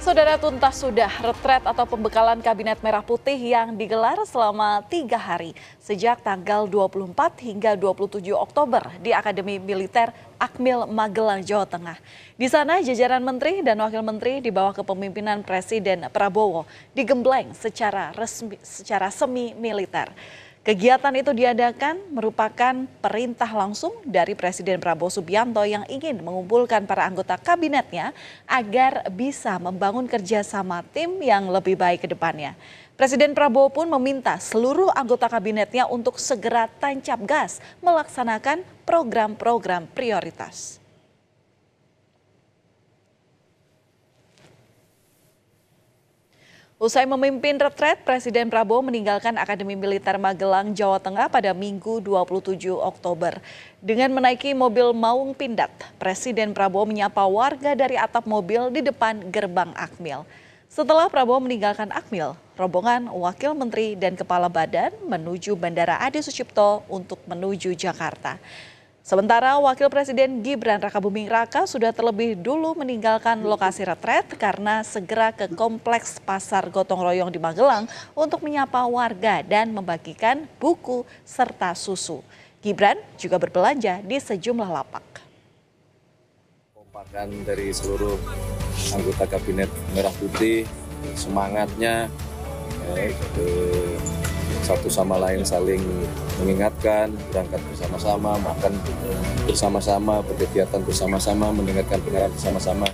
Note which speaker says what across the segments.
Speaker 1: Saudara, tuntas sudah retret atau pembekalan Kabinet Merah Putih yang digelar selama 3 hari sejak tanggal 24 hingga 27 Oktober di Akademi Militer Akmil Magelang, Jawa Tengah. Di sana jajaran menteri dan wakil menteri di bawah kepemimpinan Presiden Prabowo digembleng secara semi militer. Kegiatan itu diadakan merupakan perintah langsung dari Presiden Prabowo Subianto yang ingin mengumpulkan para anggota kabinetnya agar bisa membangun kerjasama tim yang lebih baik ke depannya. Presiden Prabowo pun meminta seluruh anggota kabinetnya untuk segera tancap gas melaksanakan program-program prioritas. Usai memimpin retret, Presiden Prabowo meninggalkan Akademi Militer Magelang, Jawa Tengah pada Minggu 27 Oktober. Dengan menaiki mobil Maung Pindad, Presiden Prabowo menyapa warga dari atap mobil di depan gerbang Akmil. Setelah Prabowo meninggalkan Akmil, rombongan wakil menteri dan kepala badan menuju Bandara Adi Sucipto untuk menuju Jakarta. Sementara Wakil Presiden Gibran Rakabuming Raka sudah terlebih dulu meninggalkan lokasi retret karena segera ke Kompleks Pasar Gotong Royong di Magelang untuk menyapa warga dan membagikan buku serta susu. Gibran juga berbelanja di sejumlah lapak.
Speaker 2: Kompakan dari seluruh anggota Kabinet Merah Putih, semangatnya satu sama lain saling mengingatkan, berangkat bersama-sama, makan bersama-sama, berkegiatan bersama-sama, mendengarkan pengajaran bersama-sama.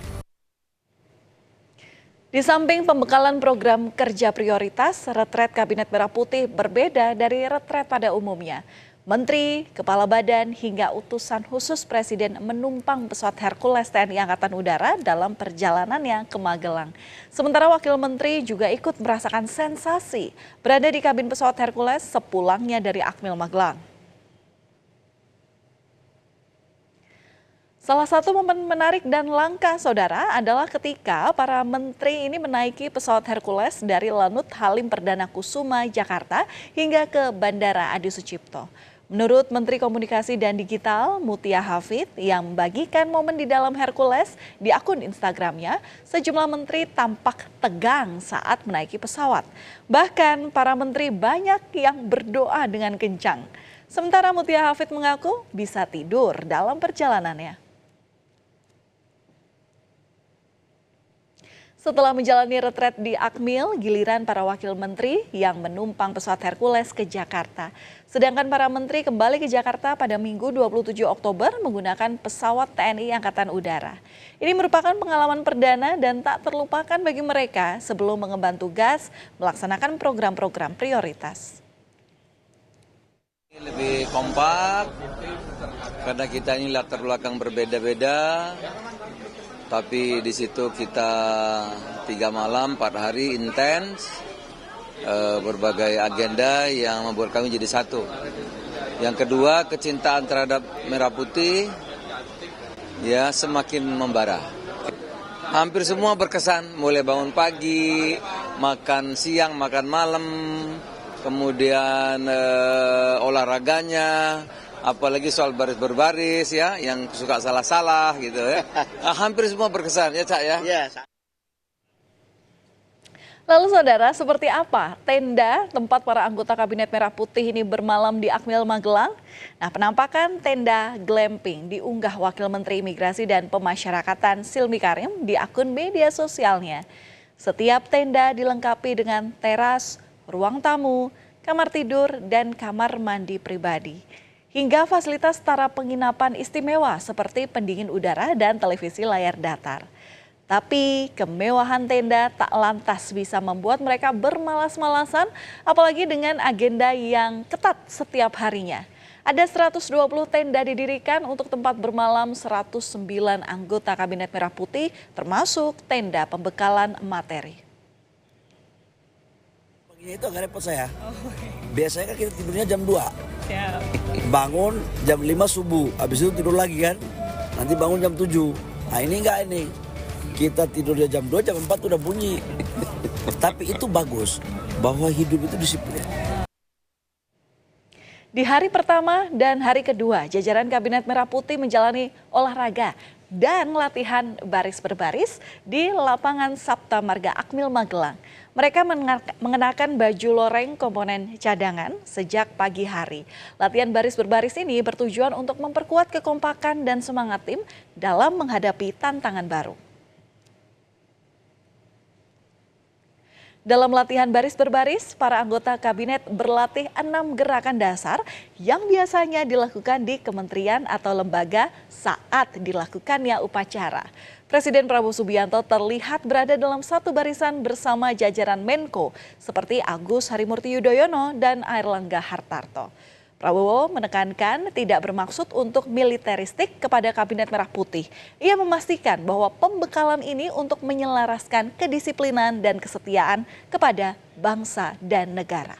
Speaker 1: Di samping pembekalan program kerja prioritas, retret Kabinet Merah Putih berbeda dari retret pada umumnya. Menteri, kepala badan, hingga utusan khusus Presiden menumpang pesawat Hercules TNI Angkatan Udara dalam perjalanannya ke Magelang. Sementara Wakil Menteri juga ikut merasakan sensasi berada di kabin pesawat Hercules sepulangnya dari Akmil Magelang. Salah satu momen menarik dan langka, saudara, adalah ketika para menteri ini menaiki pesawat Hercules dari Lanut Halim Perdana Kusuma, Jakarta, hingga ke Bandara Adi Sucipto. Menurut Menteri Komunikasi dan Digital Mutia Hafid yang membagikan momen di dalam Hercules di akun Instagramnya, sejumlah menteri tampak tegang saat menaiki pesawat. Bahkan para menteri banyak yang berdoa dengan kencang. Sementara Mutia Hafid mengaku bisa tidur dalam perjalanannya. Setelah menjalani retret di Akmil, giliran para wakil menteri yang menumpang pesawat Hercules ke Jakarta. Sedangkan para menteri kembali ke Jakarta pada Minggu 27 Oktober menggunakan pesawat TNI Angkatan Udara. Ini merupakan pengalaman perdana dan tak terlupakan bagi mereka sebelum mengemban tugas melaksanakan program-program prioritas.
Speaker 3: Lebih kompak karena kita ini latar belakang berbeda-beda. Tapi di situ kita 3 malam 4 hari intens, berbagai agenda yang membuat kami jadi satu. Yang kedua, kecintaan terhadap Merah Putih ya semakin membara. Hampir semua berkesan, mulai bangun pagi, makan siang, makan malam, kemudian olahraganya. Apalagi soal baris berbaris ya, yang suka salah-salah gitu ya. Hampir semua berkesan ya Cak ya.
Speaker 1: Lalu saudara, seperti apa tenda tempat para anggota Kabinet Merah Putih ini bermalam di Akmil Magelang? Nah, penampakan tenda glamping diunggah Wakil Menteri Imigrasi dan Pemasyarakatan Silmi Karim di akun media sosialnya. Setiap tenda dilengkapi dengan teras, ruang tamu, kamar tidur, dan kamar mandi pribadi. Hingga fasilitas setara penginapan istimewa seperti pendingin udara dan televisi layar datar. Tapi kemewahan tenda tak lantas bisa membuat mereka bermalas-malasan, apalagi dengan agenda yang ketat setiap harinya. Ada 120 tenda didirikan untuk tempat bermalam 109 anggota Kabinet Merah Putih, termasuk tenda pembekalan materi.
Speaker 4: Itu agak repot saya. Biasanya kan kita tidurnya jam 2. Bangun jam 5 subuh. Habis itu tidur lagi kan. Nanti bangun jam 7. Nah ini enggak ini. Kita tidurnya jam 2, jam 4 udah bunyi. Tapi itu bagus. Bahwa hidup itu disiplin.
Speaker 1: Di hari pertama dan hari kedua, jajaran Kabinet Merah Putih menjalani olahraga dan latihan baris berbaris di lapangan Sapta Marga Akmil Magelang. Mereka mengenakan baju loreng komponen cadangan sejak pagi hari. Latihan baris berbaris ini bertujuan untuk memperkuat kekompakan dan semangat tim dalam menghadapi tantangan baru. Dalam latihan baris berbaris, para anggota kabinet berlatih 6 gerakan dasar yang biasanya dilakukan di kementerian atau lembaga saat dilakukannya upacara. Presiden Prabowo Subianto terlihat berada dalam satu barisan bersama jajaran Menko seperti Agus Harimurti Yudhoyono dan Airlangga Hartarto. Prabowo menekankan tidak bermaksud untuk militeristik kepada Kabinet Merah Putih. Ia memastikan bahwa pembekalan ini untuk menyelaraskan kedisiplinan dan kesetiaan kepada bangsa dan negara.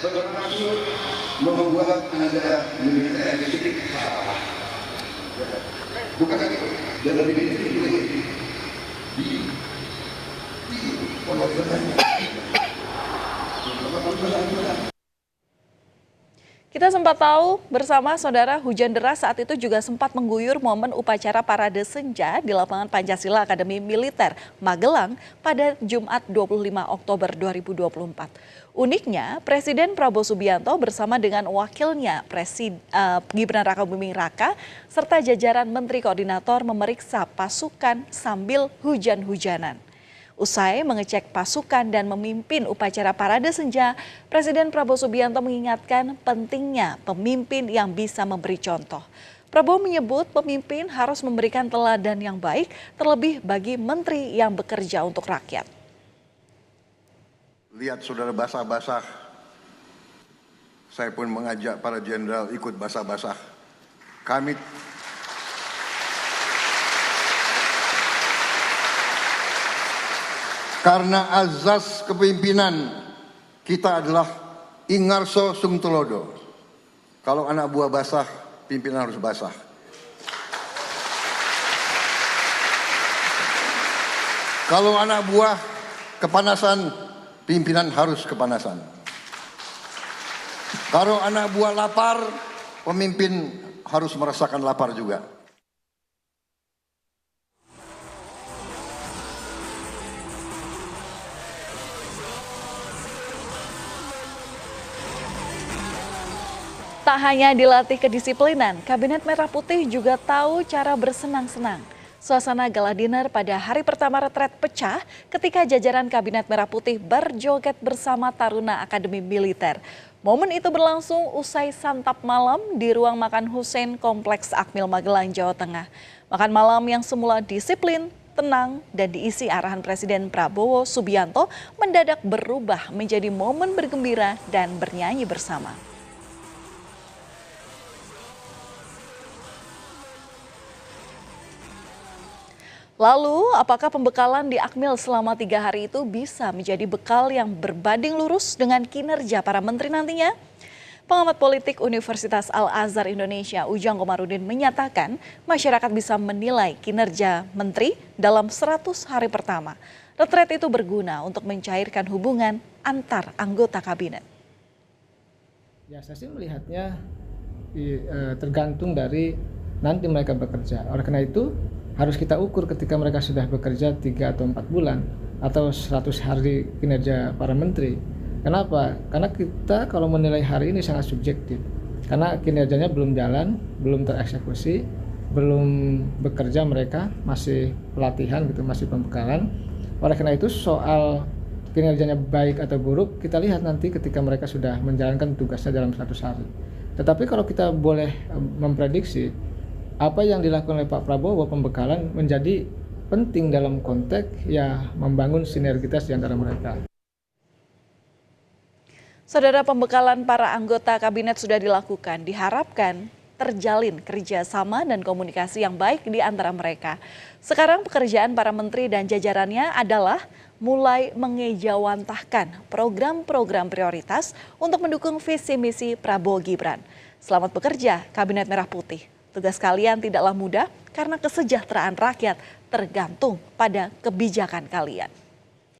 Speaker 5: Bermaksud membuat Anda militeristik, bukan dalam militeristik di
Speaker 1: Kita sempat tahu bersama saudara hujan deras saat itu juga sempat mengguyur momen upacara Parade Senja di lapangan Pancasila Akademi Militer Magelang pada Jumat 25 Oktober 2024. Uniknya, Presiden Prabowo Subianto bersama dengan wakilnya Gibran Rakabuming Raka serta jajaran Menteri Koordinator memeriksa pasukan sambil hujan-hujanan. Usai mengecek pasukan dan memimpin upacara Parade Senja, Presiden Prabowo Subianto mengingatkan pentingnya pemimpin yang bisa memberi contoh. Prabowo menyebut pemimpin harus memberikan teladan yang baik, terlebih bagi menteri yang bekerja untuk rakyat.
Speaker 5: Lihat saudara basah-basah, saya pun mengajak para jenderal ikut basah-basah. Karena azas kepemimpinan kita adalah ingarso sung tulodo. Kalau anak buah basah, pimpinan harus basah. Kalau anak buah kepanasan, pimpinan harus kepanasan. Kalau anak buah lapar, pemimpin harus merasakan lapar juga.
Speaker 1: Tak hanya dilatih kedisiplinan, Kabinet Merah Putih juga tahu cara bersenang-senang. Suasana gala dinner pada hari pertama retret pecah ketika jajaran Kabinet Merah Putih berjoget bersama Taruna Akademi Militer. Momen itu berlangsung usai santap malam di ruang makan Hussein Kompleks Akmil Magelang, Jawa Tengah. Makan malam yang semula disiplin, tenang, dan diisi arahan Presiden Prabowo Subianto mendadak berubah menjadi momen bergembira dan bernyanyi bersama. Lalu, apakah pembekalan di Akmil selama 3 hari itu bisa menjadi bekal yang berbanding lurus dengan kinerja para menteri nantinya? Pengamat politik Universitas Al-Azhar Indonesia, Ujang Komarudin menyatakan masyarakat bisa menilai kinerja menteri dalam 100 hari pertama. Retret itu berguna untuk mencairkan hubungan antar anggota kabinet.
Speaker 6: Ya, saya sih melihatnya tergantung dari nanti mereka bekerja. Oleh karena itu, harus kita ukur ketika mereka sudah bekerja 3 atau 4 bulan atau 100 hari kinerja para menteri. Kenapa? Karena kita kalau menilai hari ini sangat subjektif. Karena kinerjanya belum jalan, belum tereksekusi, belum bekerja mereka, masih pelatihan gitu, masih pembekalan. Oleh karena itu soal kinerjanya baik atau buruk kita lihat nanti ketika mereka sudah menjalankan tugasnya dalam 100 hari. Tetapi kalau kita boleh memprediksi apa yang dilakukan oleh Pak Prabowo, pembekalan menjadi penting dalam konteks ya membangun sinergitas di antara mereka.
Speaker 1: Saudara, pembekalan para anggota kabinet sudah dilakukan. Diharapkan terjalin kerjasama dan komunikasi yang baik di antara mereka. Sekarang pekerjaan para menteri dan jajarannya adalah mulai mengejawantahkan program-program prioritas untuk mendukung visi misi Prabowo Gibran. Selamat bekerja, Kabinet Merah Putih. Tugas kalian tidaklah mudah karena kesejahteraan rakyat tergantung pada kebijakan kalian.